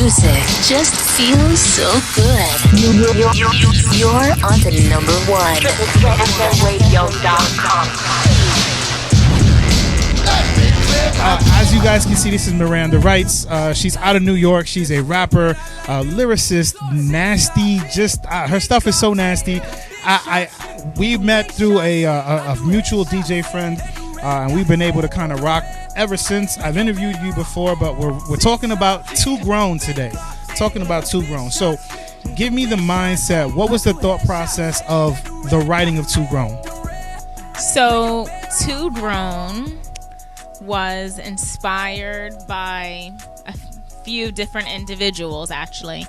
music just feels so good. You're on the number one. As you guys can see, this is Miranda Writes. She's out of New York. She's a rapper, lyricist, nasty. Just her stuff is so nasty. We met through a mutual DJ friend, and we've been able to kind of rock ever since. I've interviewed you before, but we're talking about Too Grown today. Talking about Too Grown. So, give me the mindset. What was the thought process of the writing of Too Grown? So, Too Grown was inspired by a few different individuals, actually.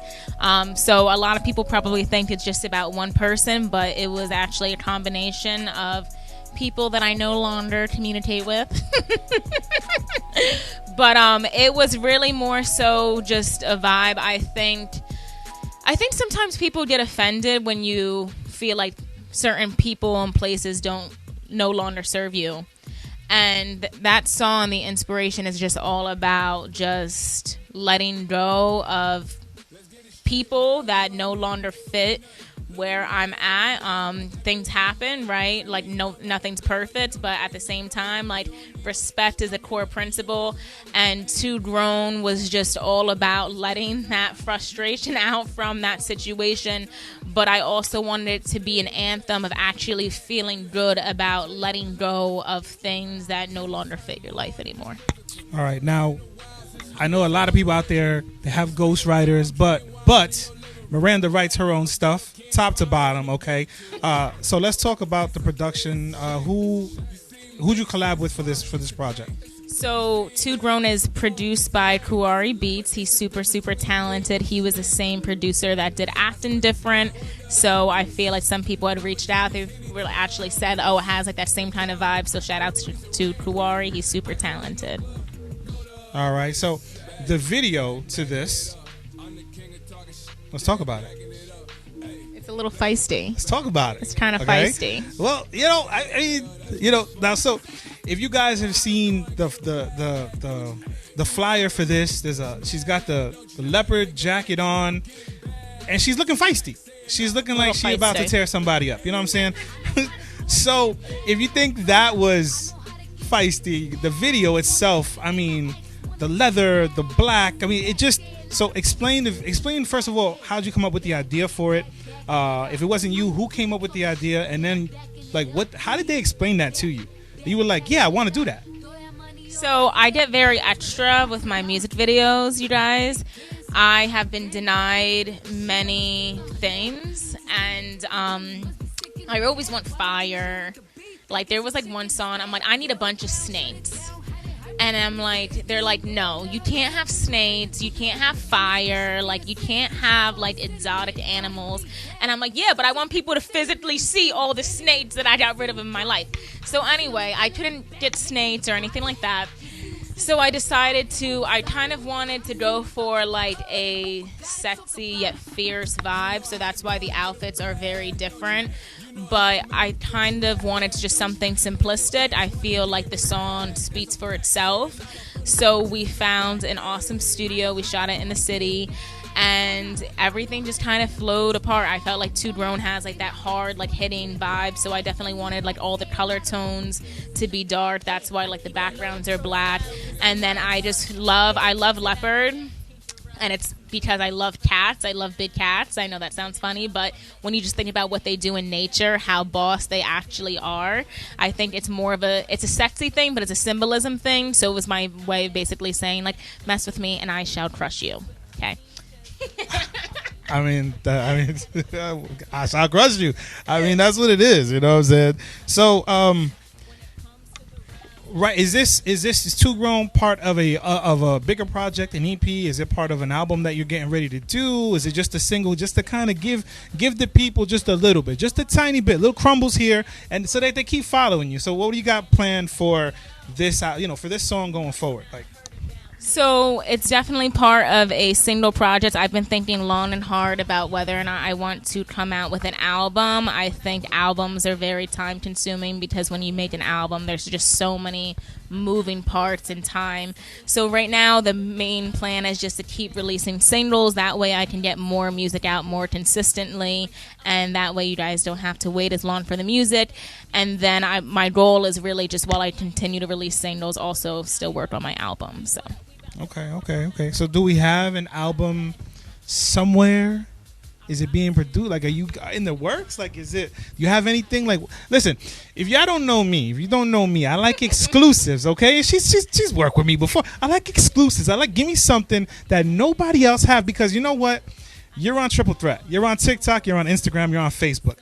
So a lot of people probably think it's just about one person, but it was actually a combination of people that I no longer communicate with. But it was really more so just a vibe. I think sometimes people get offended when you feel like certain people and places don't no longer serve you. And that song, the inspiration, is just all about just letting go of people that no longer fit where I'm at. Things happen, right? Like nothing's perfect, but at the same time, like respect is a core principle. And Too Grown was just all about letting that frustration out from that situation. But I also wanted it to be an anthem of actually feeling good about letting go of things that no longer fit your life anymore. All right, now I know a lot of people out there that have ghostwriters, but Miranda writes her own stuff, top to bottom. Okay, so let's talk about the production. Who'd you collab with for this project? So Too Grown is produced by Kuari Beats. He's super, super talented. He was the same producer that did Acting Different. So I feel like some people had reached out. They really actually said, oh, it has like that same kind of vibe. So shout out to Kuari. He's super talented. All right. So the video to this, let's talk about it. It's a little feisty. Let's talk about it. It's kind of feisty. Well, I mean, now, so if you guys have seen the flyer for this, she's got the leopard jacket on, and she's looking feisty. She's looking like she's about to tear somebody up. You know what I'm saying? So if you think that was feisty, the video itself, I mean, the leather, the black, I mean, it just. So explain first of all, how'd you come up with the idea for it? If it wasn't you, who came up with the idea? And then, like, how did they explain that to you? You were like, yeah, I want to do that. So I get very extra with my music videos, you guys. I have been denied many things, and I always want fire. Like, there was like one song, I'm like, I need a bunch of snakes. And I'm like, they're like, no, you can't have snakes, you can't have fire, like, you can't have, like, exotic animals. And I'm like, yeah, but I want people to physically see all the snakes that I got rid of in my life. So anyway, I couldn't get snakes or anything like that. So I decided I kind of wanted to go for, like, a sexy yet fierce vibe. So that's why the outfits are very different. But I kind of wanted just something simplistic. I feel like the song speaks for itself. So we found an awesome studio. We shot it in the city. And everything just kind of flowed apart. I felt like Too Grown has like that hard, like hitting vibe. So I definitely wanted like all the color tones to be dark. That's why like the backgrounds are black. And then I love leopard. And it's because I love cats. I love big cats. I know that sounds funny, but when you just think about what they do in nature, how boss they actually are, I think it's more of it's a sexy thing, but it's a symbolism thing. So it was my way of basically saying, like, mess with me and I shall crush you. Okay. I mean, I shall crush you. I mean, that's what it is. You know what I'm saying? So, right, is this Too Grown part of a bigger project, an EP? Is it part of an album that you're getting ready to do? Is it just a single, just to kind of give the people just a little bit, just a tiny bit, little crumbles here, and so that they keep following you? So what do you got planned for this, for this song going forward? Like, so it's definitely part of a single project. I've been thinking long and hard about whether or not I want to come out with an album. I think albums are very time consuming because when you make an album, there's just so many moving parts in time. So right now the main plan is just to keep releasing singles. That way I can get more music out more consistently, and that way you guys don't have to wait as long for the music. And then my goal is really just, while I continue to release singles, also still work on my album. So Okay. So do we have an album somewhere? Is it being produced? Like, are you in the works? Like, is it, you have anything? Like, listen, if y'all don't know me, if you don't know me, I like exclusives, okay? She's worked with me before. I like exclusives. I like, give me something that nobody else have, because you know what? You're on Triple Threat. You're on TikTok. You're on Instagram. You're on Facebook.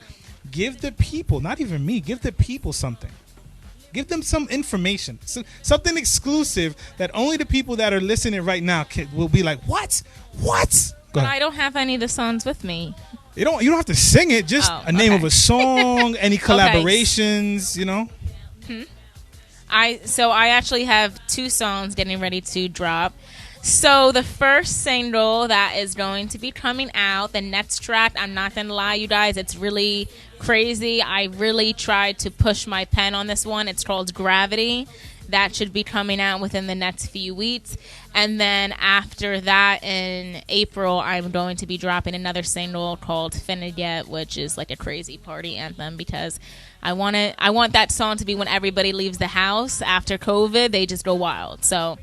Give the people, not even me, give the people something. Give them some information, something exclusive that only the people that are listening right now will be like, what? But I don't have any of the songs with me. You don't have to sing it. Just a name of a song, any collaborations, you know. I actually have 2 songs getting ready to drop. So the first single that is going to be coming out, the next track, I'm not going to lie, you guys, it's really crazy. I really tried to push my pen on this one. It's called Gravity. That should be coming out within the next few weeks. And then after that, in April, I'm going to be dropping another single called Finna Yet, which is like a crazy party anthem, because I want that song to be when everybody leaves the house after COVID, they just go wild. So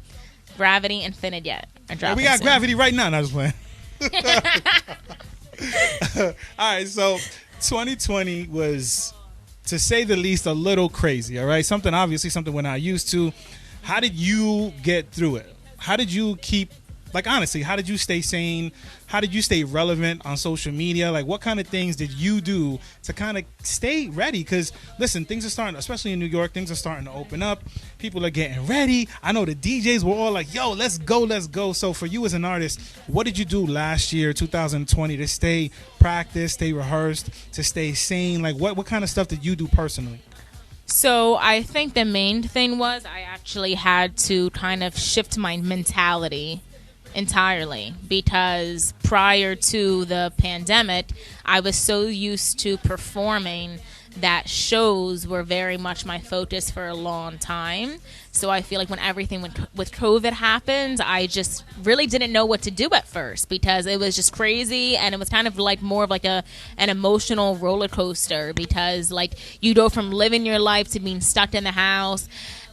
Gravity and Finna Yet are dropping. We got soon. Gravity right now. I was playing. All right, so 2020 was, to say the least, a little crazy. All right, something we're not used to. How did you get through it? How did you keep, like, honestly, how did you stay sane? How did you stay relevant on social media? Like, what kind of things did you do to kind of stay ready? Because, listen, things are starting, especially in New York, things are starting to open up. People are getting ready. I know the DJs were all like, yo, let's go. So for you as an artist, what did you do last year, 2020, to stay practiced, stay rehearsed, to stay sane? Like, what kind of stuff did you do personally? So I think the main thing was I actually had to kind of shift my mentality entirely, because prior to the pandemic, I was so used to performing that shows were very much my focus for a long time. So I feel like when everything with COVID happened, I just really didn't know what to do at first, because it was just crazy, and it was kind of like more of like an emotional roller coaster, because like you go from living your life to being stuck in the house.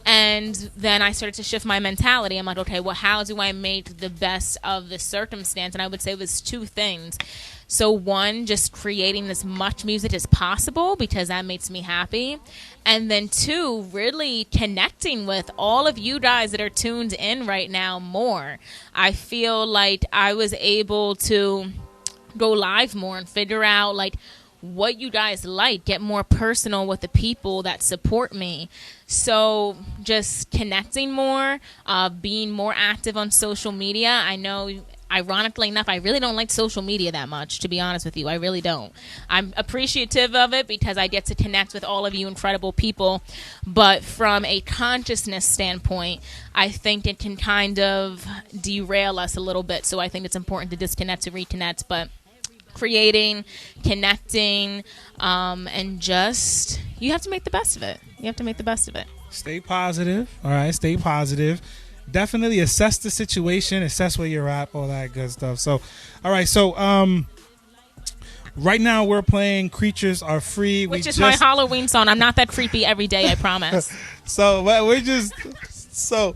And then I started to shift my mentality. I'm like, okay, well, how do I make the best of the circumstance? And I would say it was 2 things. So 1, just creating as much music as possible, because that makes me happy. And then 2, really connecting with all of you guys that are tuned in right now more. I feel like I was able to go live more and figure out like what you guys like, get more personal with the people that support me. So just connecting more, being more active on social media. I know, ironically enough, I really don't like social media that much, to be honest with you. I really don't. I'm appreciative of it because I get to connect with all of you incredible people. But from a consciousness standpoint, I think it can kind of derail us a little bit. So I think it's important to disconnect to reconnect. But creating, connecting, and just, you have to make the best of it. You have to make the best of it. Stay positive. All right, stay positive. Definitely assess the situation, assess where you're at, all that good stuff. So, all right, so right now we're playing Creatures Are Free. Which is my Halloween song. I'm not that creepy every day, I promise. So, but we're just, so,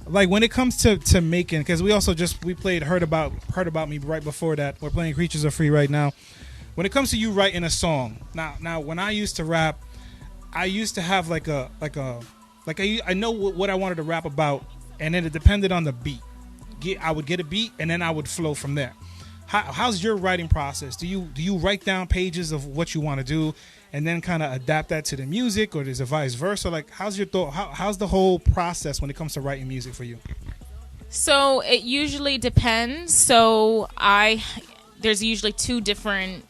like when it comes to making, because we played Heard About Me right before that. We're playing Creatures Are Free right now. When it comes to you writing a song, now when I used to rap, I used to have I know what I wanted to rap about, and then it depended on the beat. I would get a beat, and then I would flow from there. How's your writing process? Do you write down pages of what you want to do, and then kind of adapt that to the music, or is it vice versa? Like, how's your thought? How's the whole process when it comes to writing music for you? So it usually depends. So there's usually 2 different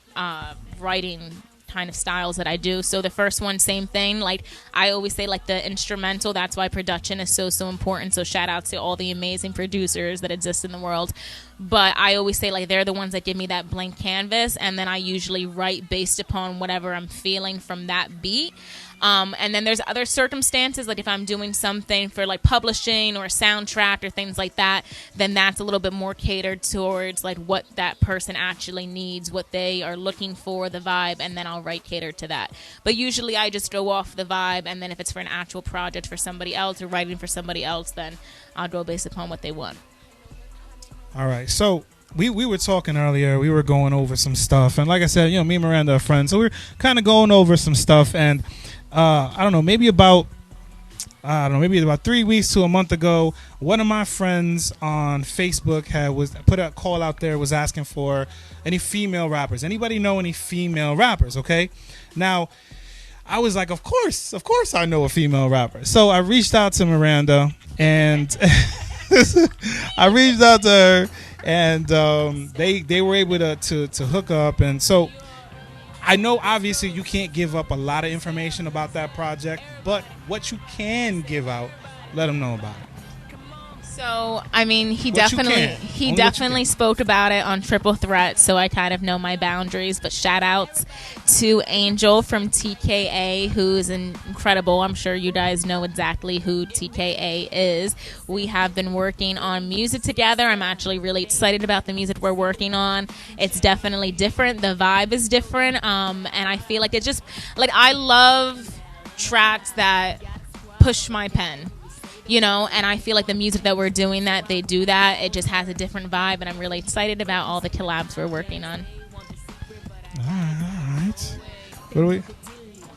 writing kind of styles that I do. So the first one, same thing. Like I always say, like the instrumental, that's why production is so important. So shout out to all the amazing producers that exist in the world. But I always say, like, they're the ones that give me that blank canvas, and then I usually write based upon whatever I'm feeling from that beat. And then there's other circumstances, like if I'm doing something for like publishing or a soundtrack or things like that, then that's a little bit more catered towards like what that person actually needs, what they are looking for, the vibe, and then I'll write catered to that. But usually I just go off the vibe, and then if it's for an actual project for somebody else or writing for somebody else, then I'll go based upon what they want. All right, so we were talking earlier. We were going over some stuff, and like I said, me and Miranda are friends, so we're kind of going over some stuff. And I don't know, maybe about 3 weeks to a month ago, one of my friends on Facebook put a call out there, was asking for any female rappers. Anybody know any female rappers? Okay, now I was like, of course I know a female rapper. So I reached out to Miranda, and I reached out to her, and they were able to hook up. And so I know obviously you can't give up a lot of information about that project, but what you can give out, let them know about it. So, I mean, he definitely spoke about it on Triple Threat, so I kind of know my boundaries. But shout outs to Angel from TKA, who's incredible. I'm sure you guys know exactly who TKA is. We have been working on music together. I'm actually really excited about the music we're working on. It's definitely different. The vibe is different. And I feel like it's just, like, I love tracks that push my pen. And I feel like the music that we're doing, that they do that, it just has a different vibe, and I'm really excited about all the collabs we're working on. All right. What do we?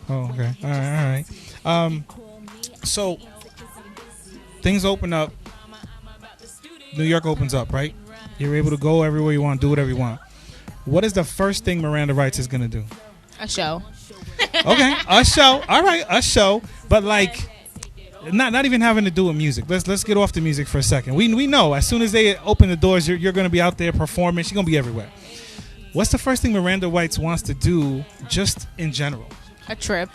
Oh, okay. All right. So things open up. New York opens up, right? You're able to go everywhere you want, do whatever you want. What is the first thing Miranda Writes is gonna do? A show. Okay, a show. All right, a show. But like, not even having to do with music. Let's get off the music for a second. We know as soon as they open the doors, you're going to be out there performing. She's going to be everywhere. What's the first thing Miranda Writes wants to do, just in general? A trip.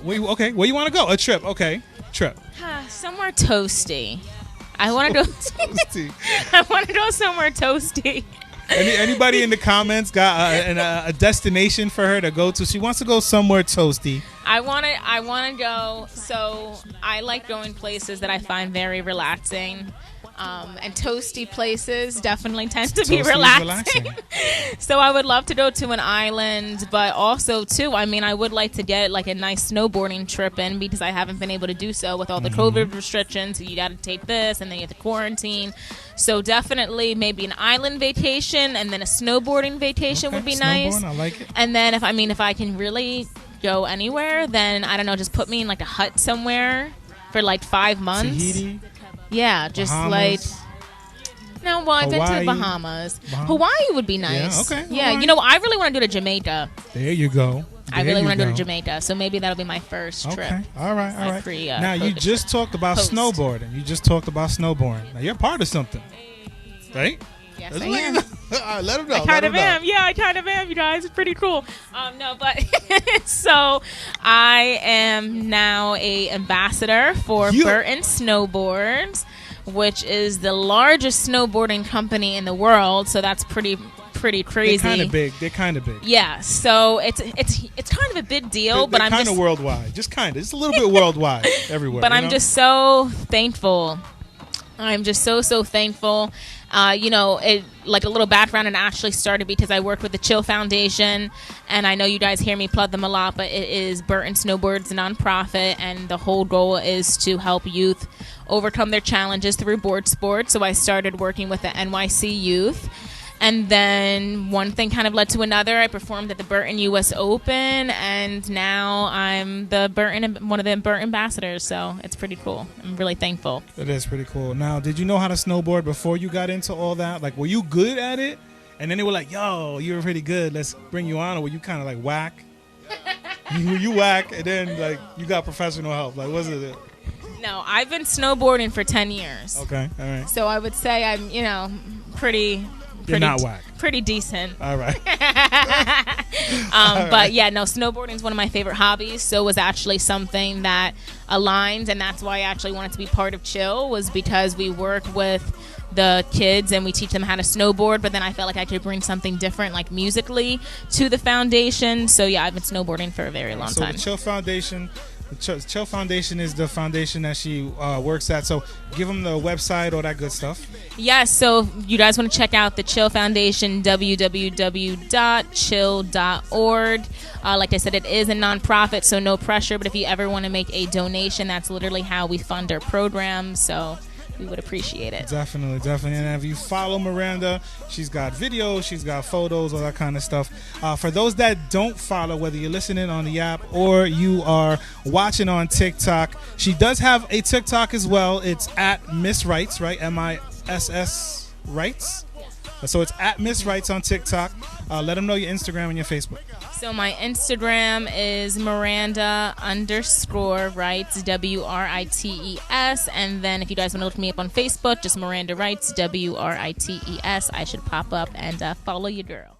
Where you want to go? A trip. Okay, trip. Somewhere toasty. I want to go. Toasty. I want to go somewhere toasty. Anybody in the comments got a destination for her to go to? She wants to go somewhere toasty. I want to go. So I like going places that I find very relaxing. And toasty places definitely tend to be relaxing. So I would love to go to an island, but also too, I mean, I would like to get like a nice snowboarding trip in, because I haven't been able to do so with all the COVID restrictions. So you got to take this, and then you have to quarantine. So definitely maybe an island vacation, and then a snowboarding vacation would be nice. I like it. And then if I can really go anywhere, then I don't know, just put me in like a hut somewhere for like 5 months. Tahiti. Yeah, just Bahamas. like. No, well, I've been to the Bahamas. Hawaii would be nice. Yeah, okay. Yeah, Hawaii. I really want to go to Jamaica. There you go. I really want to go to Jamaica, so maybe that'll be my first trip. Okay, all right. Now, you just talked about snowboarding. Now, you're part of something, right? Yes, I am. Let them know. I kind of am. Yeah, I kind of am, you guys. It's pretty cool. No, but so I am now a ambassador for Burton Snowboards, which is the largest snowboarding company in the world. So that's pretty crazy. They're kind of big. Yeah. So it's kind of a big deal, but I'm kind of worldwide. Just a little bit worldwide everywhere. But I'm just so thankful. I'm just so thankful. It, like a little background, and actually started because I work with the Chill Foundation, and I know you guys hear me plug them a lot, but it is Burton Snowboards, a nonprofit, and the whole goal is to help youth overcome their challenges through board sports. So I started working with the NYC youth, and then one thing kind of led to another. I performed at the Burton US Open, and now I'm one of the Burton ambassadors, so it's pretty cool. I'm really thankful. It is pretty cool. Now, did you know how to snowboard before you got into all that? Like, were you good at it? And then they were like, yo, you were pretty good, let's bring you on. Or were you kind of like whack? you whack, and then like you got professional help? Like, was it? No, I've been snowboarding for 10 years. Okay, all right. So I would say I'm, pretty not whack. Pretty decent. All right. But yeah, no, snowboarding is one of my favorite hobbies. So it was actually something that aligned, and that's why I actually wanted to be part of Chill, was because we work with the kids and we teach them how to snowboard, but then I felt like I could bring something different, like musically, to the foundation. So yeah, I've been snowboarding for a very long time. So the Chill Foundation, The Chill Foundation is the foundation that she works at. So give them the website, all that good stuff. Yes, so if you guys want to check out the Chill Foundation, www.chill.org. Like I said, it is a nonprofit, so no pressure. But if you ever want to make a donation, that's literally how we fund our program. So we would appreciate it. Definitely. And if you follow Miranda, she's got videos, she's got photos, all that kind of stuff. For those that don't follow, whether you're listening on the app or you are watching on TikTok, she does have a TikTok as well. It's at Miss Writes, right? MISS Writes. So it's at Miss Writes on TikTok. Let them know your Instagram and your Facebook. So my Instagram is Miranda_Writes, WRITES. And then if you guys want to look me up on Facebook, just Miranda Writes, WRITES. I should pop up and follow your girl.